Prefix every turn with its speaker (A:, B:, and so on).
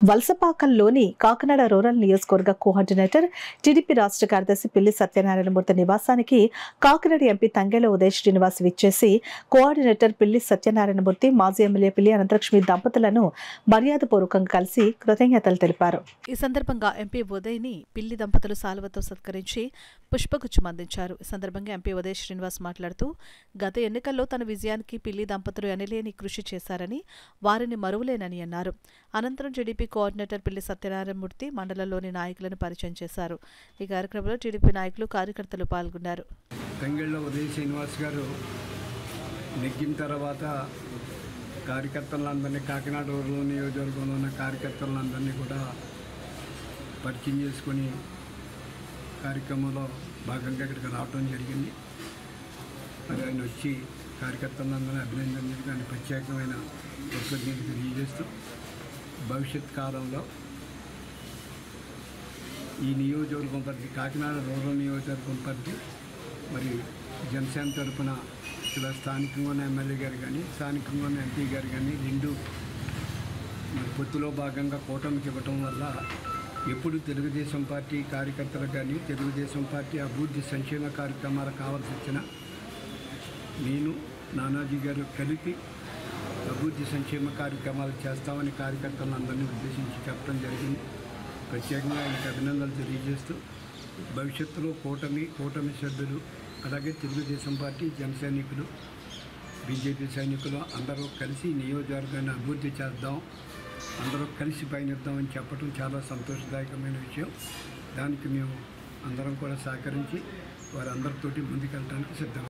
A: వలసపాకల్లోని Kakinada rural నియోజకవర్గ coordinator TDP రాష్ట్ర కార్యదర్శి పిల్లి సత్యనారాయణమూర్తి నివాసానికి కాకినాడ ఎంపీ తంగెళ్ల ఉదయ్ శ్రీనివాస్ విచ్చేసి కోఆర్డినేటర్ పిల్లి సత్యనారాయణమూర్తి మాజీ ఎమ్మెల్యే పిల్లి అనంతలక్ష్మి దంపతులను మర్యాదపూర్వకంగా కలిసి కృతజ్ఞతలు తెలిపారు. ఈ సందర్భంగా ఎంపీ ఉదయ్ ని పిల్లి దంపతులు సాల్వతో సత్కరించి పుష్పగుచ్చం అందించారు. ఈ సందర్భంగా ఎంపీ ఉదయ్ శ్రీనివాస్ మాట్లాడుతూ గత ఎన్నికల్లో తన విజయానికి పిల్లి దంపతులు ఎనలేని కృషి చేశారని, వారిని మరువలేనని అన్నారు. అనంతరం టీడీపీ కోఆర్డినేటర్ పిల్లి సత్యనారాయణమూర్తి మండలంలోని నాయకులను పరిచయం చేశారు. ఈ కార్యక్రమంలో టీడీపీ నాయకులు, కార్యకర్తలు పాల్గొన్నారు.
B: తంగెళ్ల ఉదయ్ శ్రీనివాస్ గారు నెగ్గిన తర్వాత కార్యకర్తలందరినీ, కాకినాడ రూరల్ నియోజకవర్గంలో ఉన్న కార్యకర్తలందరినీ కూడా పరిచయం చేసుకొని కార్యక్రమంలో భాగంగా ఇక్కడికి రావడం జరిగింది. మరి ఆయన వచ్చి కార్యకర్తలందరినీ అభినందించి కానీ ప్రత్యేకమైన కృతజ్ఞతలు తెలియజేస్తూ భవిష్యత్ కాలంలో ఈ నియోజకవర్గం పరిధి, కాకినాడ రూరల్ నియోజకవర్గం పరిధి మరి జనసేన తరఫున ఇక్కడ స్థానికంగా ఉన్న ఎమ్మెల్యే గారు కానీ, స్థానికంగా ఉన్న ఎంపీ గారు కానీ రెండు మరి పొత్తులో భాగంగా కూటమికి ఇవ్వటం వల్ల ఎప్పుడు తెలుగుదేశం పార్టీ కార్యకర్తలకు కానీ, తెలుగుదేశం పార్టీ అభివృద్ధి సంక్షేమ కార్యక్రమాలకు కావాల్సి వచ్చిన నేను, నానాజీ గారు కలిపి అభివృద్ధి సంక్షేమ కార్యక్రమాలు చేస్తామని కార్యకర్తలందరినీ ఉద్దేశించి చెప్పడం జరిగింది. ప్రత్యేకంగా ఆయనకు అభినందనలు తెలియజేస్తూ భవిష్యత్తులో కూటమి సభ్యులు, అలాగే తెలుగుదేశం పార్టీ జన సైనికులు, బీజేపీ సైనికులు అందరూ కలిసి నియోజకవర్గాన్ని అభివృద్ధి చేద్దాం, అందరూ కలిసి పయనిద్దామని చెప్పడం చాలా సంతోషదాయకమైన విషయం. దానికి మేము అందరం కూడా సహకరించి వారందరితోటి ముందుకెళ్ళడానికి సిద్ధం.